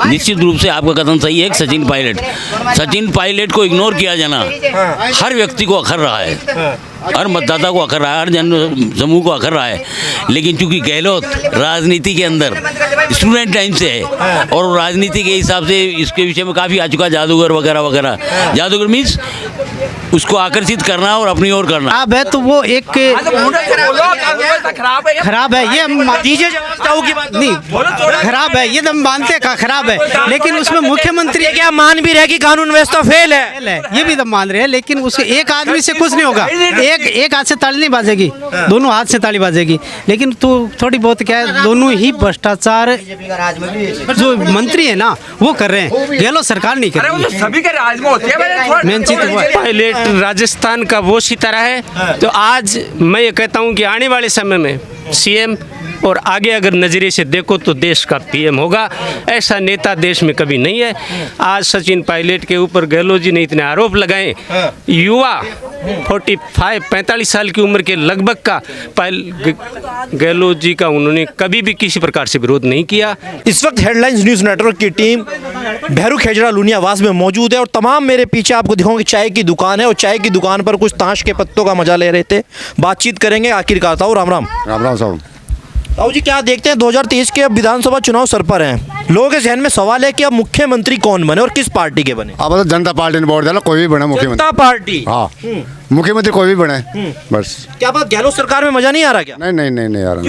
निश्चित रूप से आपका कथन सही है। सचिन पायलट को इग्नोर किया जाना हर व्यक्ति को अखर रहा है, हर मतदाता को अखर रहा है, हर जन समूह को अखर रहा है। लेकिन चूंकि गहलोत राजनीति के अंदर स्टूडेंट टाइम से है और राजनीति के हिसाब से इसके विषय में काफ़ी आ चुका, जादूगर वगैरह वगैरह। जादूगर मीन्स उसको आकर्षित करना और अपनी ओर करना। अब है तो वो एक खराब है, ये हम दीजिए की बात नहीं, खराब है ये तो हम मानते हैं खराब है, लेकिन उसमें मुख्यमंत्री क्या मान भी रहे कि कानून व्यवस्था फेल है, ये भी तो मान रहे हैं। लेकिन उसके एक आदमी से कुछ नहीं होगा, एक हाथ से ताली नहीं बाजेगी, दोनों हाथ से ताली बाजेगी। लेकिन तो थोड़ी बहुत क्या है, दोनों ही भ्रष्टाचार जो मंत्री है ना वो कर रहे हैं, गहलोत सरकार नहीं कर रही है। सभी के राज में होती है मेन चीज वो है। पायलट राजस्थान का वो सितारा है। तो आज मैं ये कहता हूँ कि आने वाले समय में सीएम और आगे अगर नज़रिए से देखो तो देश का पीएम होगा। ऐसा नेता देश में कभी नहीं है। आज सचिन पायलट के ऊपर गहलोत जी ने इतने आरोप लगाए, युवा 45 साल की उम्र के लगभग का गहलोत जी का उन्होंने कभी भी किसी प्रकार से विरोध नहीं किया। इस वक्त हेडलाइंस न्यूज़ नेटवर्क की टीम भैरू खेजड़ा लुनियावास में मौजूद है और तमाम मेरे पीछे आपको दिखाऊंगा कि चाय की दुकान है और चाय की दुकान पर कुछ ताश के पत्तों का मजा ले रहे थे। बातचीत करेंगे आखिरकार। ताऊ राम राम। राम राम साहब। ताऊ जी क्या देखते हैं 2023 के अब विधानसभा चुनाव सर पर हैं, लोगों के जहन में सवाल है कि अब मुख्यमंत्री कौन बने और किस पार्टी के बने? अब तो जनता पार्टी ने वोट डाला, कोई भी बने मुख्यमंत्री। जनता पार्टी। हाँ, मुख्यमंत्री कोई भी बने बस। क्या बात गहलोत सरकार में मजा नहीं आ रहा क्या? नहीं आ रहा।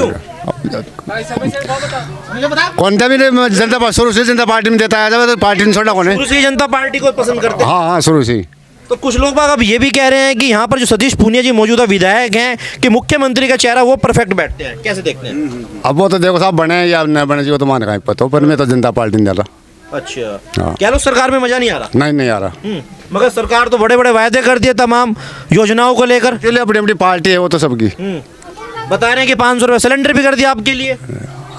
कौन सा भी नहीं, जनता शुरू से जनता पार्टी में देता है तो पार्टी ने छोड़ा कौन है? शुरू से जनता पार्टी को पसंद करते हैं। हाँ शुरू से। तो कुछ लोग बाग अब ये भी कह रहे हैं कि यहाँ पर जो सतीश पूनिया जी मौजूदा विधायक हैं कि मुख्यमंत्री का चेहरा वो परफेक्ट बैठते हैं, कैसे देखते हैं? अब वो तो देखो साहब बने या न बने जी, तो मान का पता हो, पर मैं तो जनता पार्टी ने डाला। अच्छा हाँ। गहलोत सरकार में मजा नहीं आ रहा? नहीं आ रहा। मगर सरकार तो बड़े बड़े वायदे कर दिए तमाम योजनाओं को लेकर। चलिए अपनी अपनी पार्टी है वो तो सबकी। बता रहे हैं कि 500 रुपये सिलेंडर भी कर दिया आपके लिए।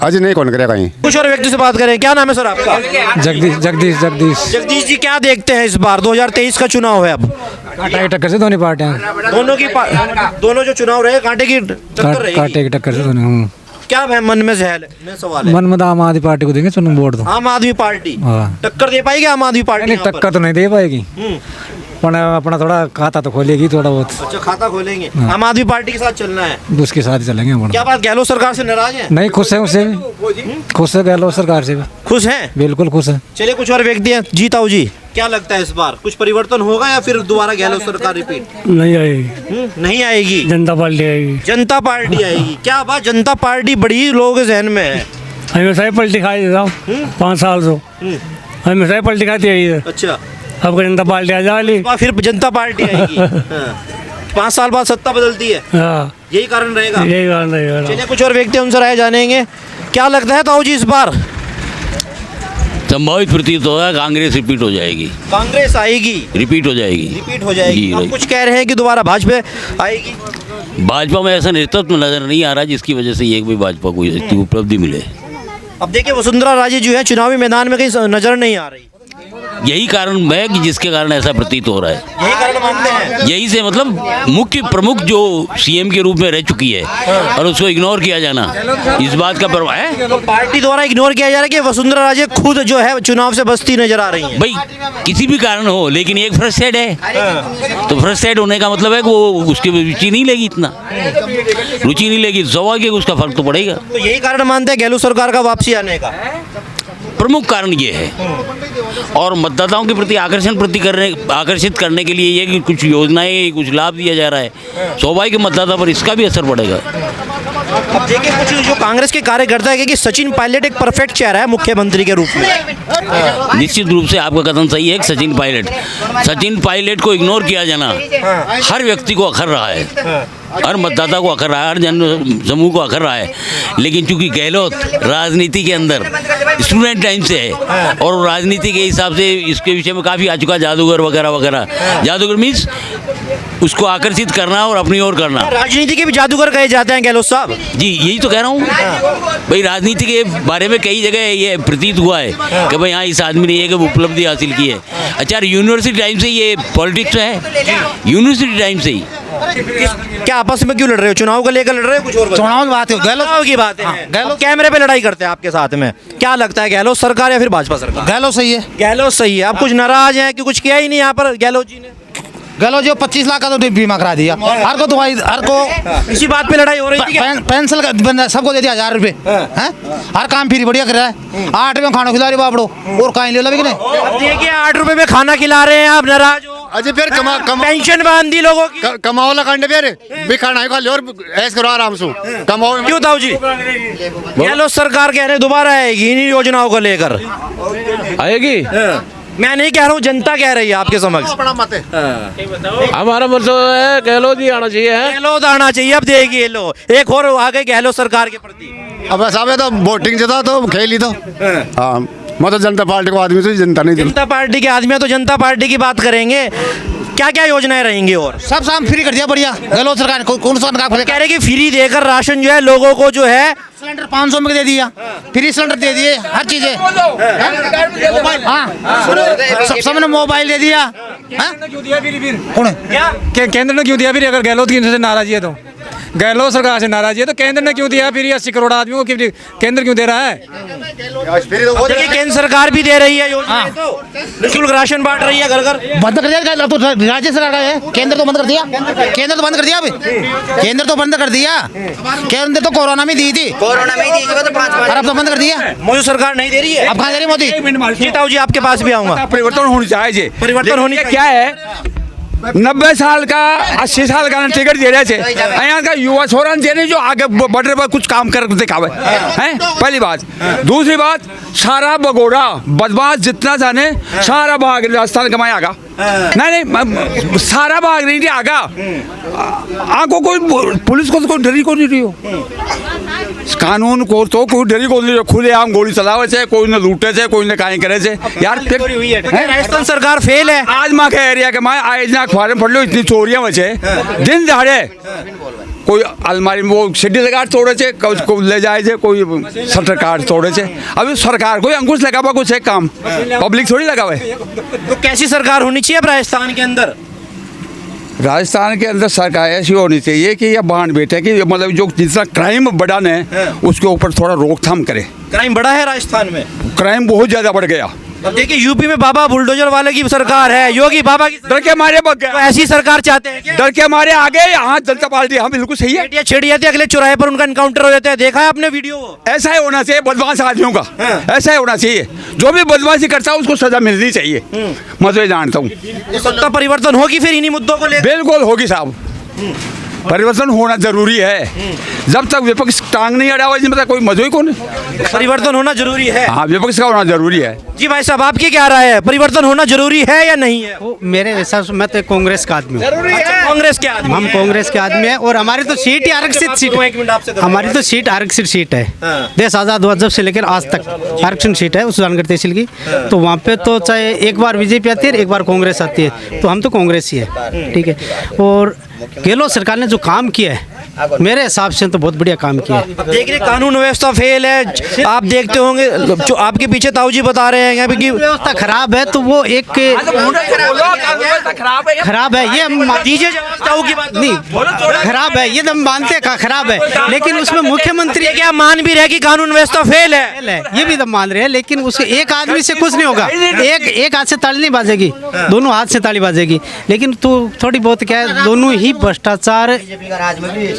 आज नहीं कौन करेगा कहीं। कुछ और व्यक्ति से बात करें। क्या नाम है सर आपका? जगदीश जी क्या देखते हैं इस बार 2023 का चुनाव है? अब कांटे की टक्कर से दोनों पार्टियां, दोनों जो चुनाव रहे कांटे की टक्कर से दोनों। क्या है मन में सवाल है? मन में आम आदमी पार्टी को देंगे, चुनाव वोट दो। आम आदमी पार्टी हाँ। टक्कर दे पाएगी आम आदमी पार्टी? नहीं टक्कर तो नहीं दे पाएगी, पर अपना थोड़ा खाता तो खोलेगी थोड़ा बहुत। अच्छा खाता खोलेंगे। आम आदमी पार्टी के साथ चलना है, उसके साथ ही चलेंगे। क्या बात गहलोत सरकार से नाराज है? नहीं खुश है, उससे भी खुश है, गहलोत सरकार से भी खुश हैं, बिल्कुल खुश है। चलिए कुछ और व्यक्ति हैं। जी ताऊ जी क्या लगता है इस बार कुछ परिवर्तन होगा या फिर दोबारा गहलोत सरकार रिपीट? नहीं आएगी, नहीं आएगी, जनता पार्टी आएगी। जनता पार्टी आएगी। क्या बात, जनता पार्टी बड़ी लोगों के जहन में है। हमेशा पलटी खाई देता हूँ 5 साल से, हमेशा पलटी खाती है। अच्छा अब जनता पार्टी आ जाएगी, फिर जनता पार्टी आएगी। 5 साल बाद सत्ता बदलती है, यही कारण रहेगा। यही कारण रहेगा। चलिए कुछ और व्यक्ति उनसे राय जानेंगे। क्या लगता है ताऊ जी इस बार? संभावित प्रतीत होगा कांग्रेस रिपीट हो जाएगी। कांग्रेस आएगी, रिपीट हो जाएगी। रिपीट हो जाएगी। आप कुछ कह रहे हैं कि दोबारा भाजपा आएगी? भाजपा में ऐसा नेतृत्व नजर नहीं आ रहा जिसकी वजह से एक भी भाजपा को इतनी उपलब्धि मिले। अब देखिए वसुंधरा राजे जो है चुनावी मैदान में कहीं नजर नहीं आ रही, यही कारण है कि जिसके कारण ऐसा प्रतीत हो रहा है। यही कारण मानते हैं? यही से मतलब मुख्य प्रमुख जो सीएम के रूप में रह चुकी है और उसको इग्नोर किया जाना इस बात का प्रभाव है। तो पार्टी द्वारा इग्नोर किया जा रहा है कि वसुंधरा राजे खुद जो है चुनाव से बचती नजर आ रही है। भाई किसी भी कारण हो, लेकिन एक फ्रस्ट्रेट है तो फ्रस्ट्रेट होने का मतलब है कि वो उसकी रुचि नहीं लेगी, इतना रुचि नहीं लेगी, स्वाभाविक उसका फर्क तो पड़ेगा। तो यही कारण मानते हैं गहलोत सरकार का वापसी आने का? प्रमुख कारण ये है। और मतदाताओं के प्रति आकर्षित करने के लिए ये कि कुछ योजनाएं, कुछ लाभ दिया जा रहा है, स्वाभाविक मतदाता पर इसका भी असर पड़ेगा। अब देखिए कुछ जो कांग्रेस के कार्यकर्ता है कि सचिन पायलट एक परफेक्ट चेहरा है मुख्यमंत्री के रूप में। निश्चित रूप से आपका कथन सही है। सचिन पायलट को इग्नोर किया जाना हर व्यक्ति को अखर रहा है, हर मतदाता को अखर रहा है, हर जन समूह को अखर रहा है। लेकिन चूंकि गहलोत राजनीति के अंदर स्टूडेंट टाइम से है और राजनीति के हिसाब से इसके विषय में काफ़ी आ चुका, जादूगर वगैरह वगैरह। जादूगर मीन्स उसको आकर्षित करना और अपनी ओर करना। राजनीति के भी जादूगर कहे जाते हैं गहलोत साहब। जी यही तो कह रहा हूँ भाई, राजनीति के बारे में कई जगह ये प्रतीत हुआ है कि भाई हाँ इस आदमी ने ये उपलब्धि हासिल की है। अच्छा यूनिवर्सिटी टाइम से ये पॉलिटिक्स है, यूनिवर्सिटी टाइम से ही क्या आपस में क्यों लड़ रहे हो? चुनाव को लेकर लड़ रहे हो? कुछ और बताओ। चुनाव की बात है चुनाव की बात है। गहलोत कैमरे पे लड़ाई करते हैं आपके साथ में, क्या लगता है गहलोत सरकार या फिर भाजपा सरकार? गहलोत सही है। गहलोत सही है। आप कुछ नाराज हैं कि कुछ किया ही नहीं यहाँ पर गहलोत जी ने? गहलोत जो 25 लाख का तो बीमा करा दिया, हर को दवाई, हर को इसी बात पे लड़ाई हो रही थी क्या? पेंशन का सबको दे दिया 1000 रुपए हैं, हर काम फ्री बढ़िया कर रहा है। 8 में खाना खिला रही बापड़ो और कहीं ले लो भी नहीं। अब देखिए 8 रुपए में खाना खिला रहे हैं, आप नाराज हो? अजय फिर पेंशन बांध दी लोगों की। कमाओ ला कांडे फिर भी खाना खा लो और ऐश करो आराम से कमाओ। क्यों ताऊ जी? गहलोत सरकार कह रहे दोबारा आएगी इन योजनाओं को लेकर। आएगी? मैं नहीं कह रहा हूँ, जनता कह रही है आपके समक्ष। हमारा मतलब है गहलोत ही आना चाहिए है। गहलोत आना चाहिए। अब देखिए लो एक और आ गए गहलोत सरकार के प्रति। अब साहब तो वोटिंग से तो खेल ही तो हाँ, मतलब जनता पार्टी को आदमी से जनता नहीं। जनता पार्टी के आदमी हैं तो जनता पार्टी की बात करेंगे। क्या क्या योजनाएं रहेंगी? और सब साम फ्री कर दिया बढ़िया गहलोत सरकार ने। कौन सा कह रहे कि फ्री देकर राशन जो है लोगों को जो है सिलेंडर 500 में दे दिया, फ्री सिलेंडर दे दिए, हर चीजें। हाँ सबने मोबाइल दे दिया। कौन है? केंद्र ने क्यों दिया फिर? अगर गहलोत की से नाराजी है तो गहलोत सरकार से नाराजी है तो केंद्र ने क्यों दिया फिर? 80 करोड़ आदमियों को केंद्र क्यों दे रहा है? देखिए केंद्र सरकार भी दे रही है योजना, तो निःशुल्क राशन बांट रही है घर घर। बंद कर दिया तो राज्य सरकार का है, केंद्र तो बंद कर दिया। केंद्र तो बंद कर दिया अभी, केंद्र तो बंद कर दिया। केंद्र तो कोरोना में दी थी, कोरोना में दी तो 5 बार, अब तो बंद कर दिया। मोदी सरकार नहीं दे रही है। अब कहाँ दे रही मोदी? जी ताऊ जी आपके पास भी आऊंगा। परिवर्तन होनी चाहिए। परिवर्तन होनी क्या है? 90 साल का 80 साल का टिकट दे रहे थे, यहाँ का युवा छोरा दे रहे जो आगे बढ़ रहे कुछ काम कर दिखावे हैं। पहली बात। दूसरी बात, सारा भगोड़ा बदमाश जितना जाने सारा भाग राजस्थान कमाए आगा। नहीं सारा भाग नहीं आगा। आंखों कोई पुलिस को तो कोई डरी को नहीं रही हो, कानून को तो कोई डरी को नहीं। खुले आम गोली चलावे छे, कोई ने लूटे छे, कोई ने काई करे छे। यार राजस्थान सरकार फेल है। आज माँ के एरिया के माँ आज ना अखबार में पढ़ लो इतनी चोरियां बचे दिन दहाड़े। कोई अलमारी में वो सीढ़ी कार्ड तोड़े छे, को ले जाए छे, कोई शटर कार्ड तोड़े छे। अभी सरकार कोई अंकुश लगावा कुछ है काम, पब्लिक थोड़ी लगावे। तो कैसी सरकार होनी चाहिए अब राजस्थान के अंदर? राजस्थान के अंदर सरकार ऐसी होनी चाहिए कि ये बांध बैठे कि मतलब जो जितना क्राइम बढ़ा ने उसके ऊपर थोड़ा रोकथाम करे। क्राइम बढ़ा है राजस्थान में? क्राइम बहुत ज्यादा बढ़ गया। अब देखिए यूपी में बाबा बुलडोजर वाले की सरकार है, योगी बाबा की। डर के मारे बग गए। तो ऐसी सरकार चाहते हैं क्या? डर के मारे आगे यहाँ जनता पार्टी हाँ बिल्कुल सही है। छेड़ जाती है, अगले चौराहे पर उनका एनकाउंटर हो जाता है। देखा है आपने वीडियो? ऐसा ही होना चाहिए बदमाश आदमियों का। ऐसा ही होना चाहिए, जो भी बदमाशी करता है उसको सजा मिलनी चाहिए। मैं तो ये जानता हूँ। सत्ता परिवर्तन होगी फिर इन्हीं मुद्दों को लेकर? बिल्कुल होगी साहब, परिवर्तन होना जरूरी है। जब तक विपक्ष टांग नहीं अड़ा हुआ मतलब कोई मजा ही कौन। परिवर्तन होना जरूरी है। हाँ विपक्ष का होना जरूरी है। जी भाई साहब आपकी क्या राय है, परिवर्तन होना जरूरी है या नहीं है? वो मेरे हिसाब से मैं तो कांग्रेस का आदमी हूँ। कांग्रेस के आदमी? हम कांग्रेस के आदमी हैं और हमारी तो सीट ही आरक्षित सीट, हमारी तो सीट आरक्षित सीट है। देश आज़ाद हुआ जब से लेकर आज तक आरक्षण सीट है उस जानकर तहसील की। तो वहाँ पे तो चाहे एक बार बीजेपी आती है एक बार कांग्रेस आती है, तो हम तो कांग्रेस ही है। ठीक है। और गहलोत सरकार ने जो काम किया है मेरे हिसाब से तो बहुत बढ़िया काम किया है। देख रहे कानून व्यवस्था फेल है। आप देखते होंगे जो आपके पीछे ताऊ जी बता रहे हैं कि व्यवस्था खराब है, तो वो एक खराब है। ये हम दीजिए ताऊ की बात नहीं, खराब है ये तो हम मानते हैं खराब है, लेकिन उसमें मुख्यमंत्री क्या मान भी रहे कि कानून व्यवस्था फेल है, ये भी तो मान रहे हैं। लेकिन उसके एक आदमी से कुछ नहीं होगा। एक हाथ से ताली नहीं बाजेगी, दोनों हाथ से ताली बाजेगी। लेकिन तो थोड़ी बहुत क्या है, दोनों ही भ्रष्टाचार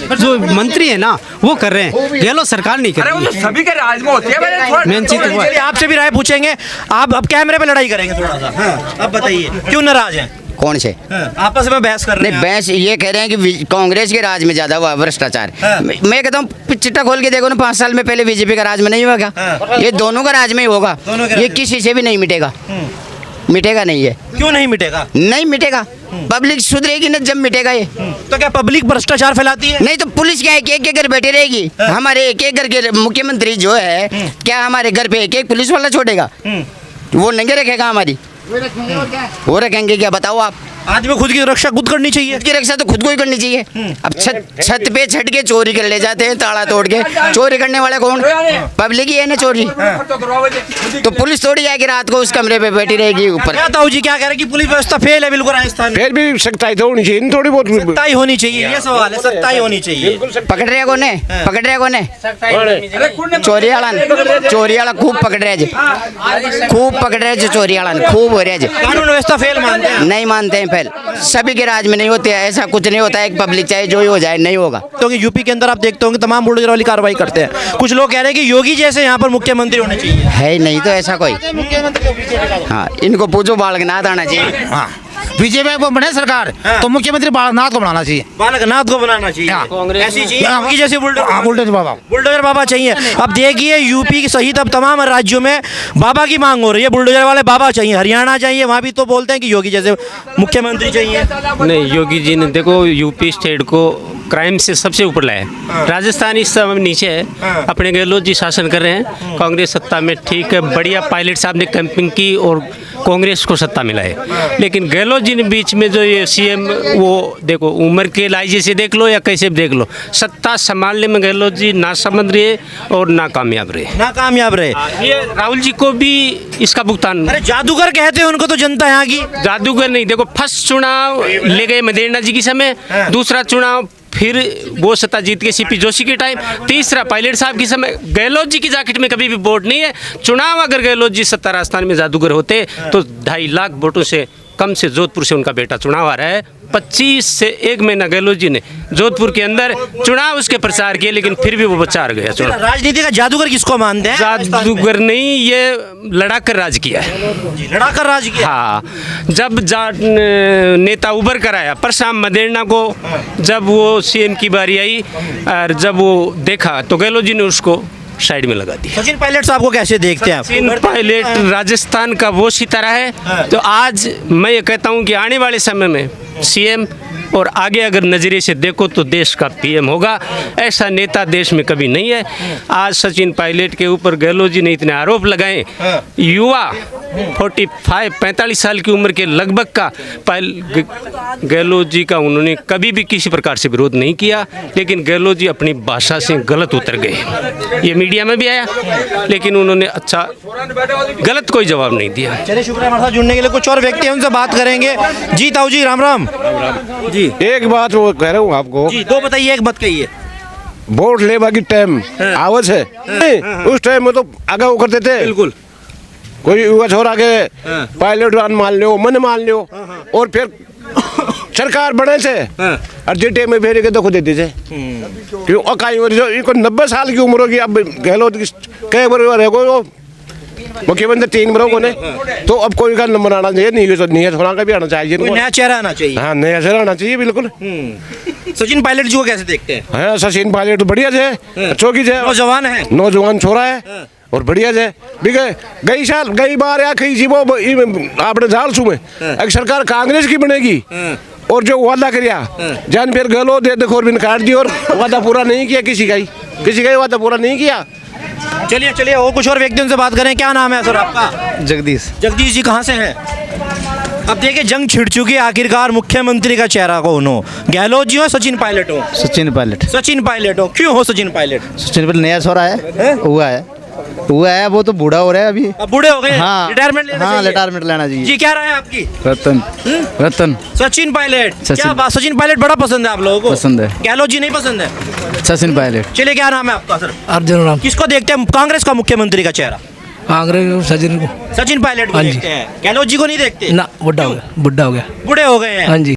जो मंत्री है ना वो कर रहे हैं, गहलोत सरकार नहीं कर रही है। सभी के राज में होती है। मेन चीज वो है। आपसे भी राय पूछेंगे। आप अब कैमरे पे लड़ाई करेंगे थोड़ा सा। अब बताइए क्यों नाराज हैं? कौन से? आपस में बहस कर रहे हैं? बहस ये कह रहे हैं कि कांग्रेस के राज में ज्यादा हुआ भ्रष्टाचार। मैं कहता हूँ चिट्टा खोल के देखो ना, 5 साल में पहले बीजेपी का राज में नहीं हुआ क्या? ये दोनों का राज में ही होगा। ये किसी से भी नहीं मिटेगा, मिटेगा नहीं है। क्यों नहीं मिटेगा? नहीं मिटेगा, पब्लिक सुधरेगी ना जब मिटेगा ये। तो क्या पब्लिक भ्रष्टाचार फैलाती है? नहीं तो पुलिस क्या एक एक घर बैठी रहेगी? हमारे एक एक घर के मुख्यमंत्री जो है क्या हमारे घर पे एक पुलिस वाला छोड़ेगा? वो नंगे रखेगा हमारी? वो रखेंगे क्या बताओ आप? आदमी खुद की रक्षा खुद करनी चाहिए। खुद की रक्षा तो खुद को ही करनी चाहिए। अब छत पे छट के चोरी कर ले जाते हैं, ताला तोड़ के। चोरी करने वाला कौन? पब्लिक ही है ना चोरी। तो पुलिस थोड़ी जाएगी रात को उस कमरे पे बैठी रहेगी ऊपर। क्या ताऊ जी क्या कह रहे हैं कि पुलिस व्यवस्था फेल है बिल्कुल राजस्थान में? फिर भी सख्ताई तो होनी चाहिए, थोड़ी बहुत सख्ताई होनी चाहिए, ये सवाल है, सख्ताई होनी चाहिए। पकड़ रहे कौन है? पकड़ रहे कौन है? चोरी वाला खूब पकड़ रहे जी, खूब पकड़ रहे जो चोरी वाला खूब हो रहे जी। कानून व्यवस्था फेल मानते हैं? नहीं मानते हैं फेल। सभी के राज में नहीं होते हैं, ऐसा कुछ नहीं होता है। एक पब्लिक चाहे जो ही हो जाए, नहीं होगा। तो यूपी के अंदर आप देखते होंगे तमाम बुलडोजर वाली कार्रवाई करते हैं। कुछ लोग कह रहे हैं कि योगी जैसे यहाँ पर मुख्यमंत्री होने चाहिए। है ही नहीं तो ऐसा कोई। हाँ, इनको पूछो बालकनाथ आना चाहिए। हाँ, बीजेपी को बने सरकार तो मुख्यमंत्री बालकनाथ को बनाना चाहिए। बालकनाथ को बनाना चाहिए, ऐसी चाहिए योगी जैसे बुलडोजर बाबा, बुलडोजर बाबा चाहिए। अब देखिए यूपी की सहित अब तमाम राज्यों में बाबा की मांग हो रही है, बुलडोजर वाले बाबा चाहिए। हरियाणा चाहिए, वहाँ भी तो बोलते हैं कि योगी जैसे मुख्यमंत्री चाहिए। नहीं, योगी जी ने देखो यूपी स्टेट को क्राइम से सबसे ऊपर लाया। राजस्थान इस समय नीचे है। अपने गहलोत जी शासन कर रहे हैं, कांग्रेस सत्ता में ठीक है, बढ़िया पायलट साहब ने कैंपिंग की और कांग्रेस को सत्ता मिला है। लेकिन गहलोत जी ने बीच में जो ये सीएम, वो देखो उम्र के लाइजे से देख लो या कैसे भी देख लो, सत्ता संभालने में गहलोत जी ना समझ रहे और नाकामयाब रहे। ये राहुल जी को भी इसका भुगतान। अरे जादूगर कहते हैं उनको तो जनता यहाँ की। जादूगर नहीं, देखो फर्स्ट चुनाव ले गए मदेरणा जी के समय, दूसरा चुनाव फिर वो सत्ता जीत के सीपी जोशी के टाइम, तीसरा पायलट साहब के समय। गहलोत जी की जैकेट में कभी भी वोट नहीं है। चुनाव अगर गहलोत जी सत्ता राजस्थान में जादूगर होते तो 2.5 लाख वोटों से कम से जोधपुर से उनका बेटा चुनाव आ रहा है। 25 से 1 महीना गहलोत जी ने जोधपुर के अंदर चुनाव उसके प्रचार किए, लेकिन फिर भी वो बच्चा हार गया चुनाव। राजनीति का जादूगर किसको मानते हैं? जादूगर नहीं, ये लड़ाकर राज किया है। लड़ाकर राज किया। हाँ, जब नेता उभर कर आया परशुराम मदेरणा को, जब वो सीएम की बारी आई और जब वो देखा तो गहलोत जी ने उसको साइड में लगा दिया। सचिन पायलट साहब को कैसे देखते हैं आप? सचिन पायलट राजस्थान का वो सितारा है। तो आज मैं ये कहता हूँ कि आने वाले समय में सीएम और आगे अगर नज़रिए से देखो तो देश का पीएम होगा। ऐसा नेता देश में कभी नहीं है। आज सचिन पायलट के ऊपर गहलोत जी ने इतने आरोप लगाए। युवा 45-45 साल की उम्र के लगभग का गहलोत जी का उन्होंने कभी भी किसी प्रकार से विरोध नहीं किया, लेकिन गहलोत जी अपनी भाषा से गलत उतर गए। ये मीडिया में भी आया, लेकिन उन्होंने अच्छा गलत कोई जवाब नहीं दिया। चलिए, शुक्रिया हमारे साथ जुड़ने के लिए। कुछ और व्यक्ति हैं, उनसे बात करेंगे। जी ताऊ जी, राम राम जी। एक बात वो कह रहा हूँ आपको जी, दो बताइए, एक मत कहिए। वोट लेवा की टाइम आवत है, उस टाइम में तो आगे वो करते थे। बिल्कुल। कोई युवा छोरा के पायलट मान लो, मन मान लो, और फिर सरकार बने थे और जेटे में भेजे के देखो देते थे। क्यों अकाई इनको 90 साल की उम्र होगी। अब गहलोत की कई बार है मुख्यमंत्री 3 बरस को ने, तो अब कोई का नंबर आना चाहिए, नहीं थोड़ा का भी आना चाहिए, नया चेहरा आना चाहिए। हाँ, नया चेहरा आना चाहिए बिल्कुल। सचिन पायलट जी को कैसे देखते हैं? हाँ, सचिन पायलट बढ़िया है, चौकी है, नौजवान है, नौजवान छोरा है और बढ़िया है। गई बार या कहीं जी वो आपने झाल सू में एक सरकार कांग्रेस की बनेगी और जो वादा करिया जान फिर गहलोत दे देखो बिन काट दी और वादा पूरा नहीं किया, किसी का ही वादा पूरा नहीं किया। चलिए चलिए, और कुछ और व्यक्तियों से बात करें। क्या नाम है सर आपका? जगदीश। जगदीश जी कहाँ से हैं? अब देखिए, जंग छिड़ चुकी है, आखिरकार मुख्यमंत्री का चेहरा कौन हो? गहलोत जी हो, सचिन पायलट हो? सचिन पायलट। सचिन पायलट हो, क्यों हो सचिन पायलट? सचिन पायलट नया छोरा है, हुआ है, वो तो बूढ़ा हो रहा है अभी। अब बूढ़े हो गए? हाँ, रिटायरमेंट लेना चाहिए। रिटायरमेंट लेना चाहिए। जी, क्या राय है आपकी? रतन सचिन पायलट। क्या बात, सचिन पायलट बड़ा पसंद है आप लोगों को? पसंद है। गहलोत जी नहीं पसंद है? सचिन पायलट। चलिए, क्या नाम है आपका सर? अर्जुन राम। किसको देखते हैं कांग्रेस का मुख्यमंत्री का चेहरा? कांग्रेस सचिन को। सचिन पायलट को देखते हैं, गहलोत जी को नहीं देखते? ना, बुढ़ा हो गया। बूढ़े हो गए हैं। हाँ जी।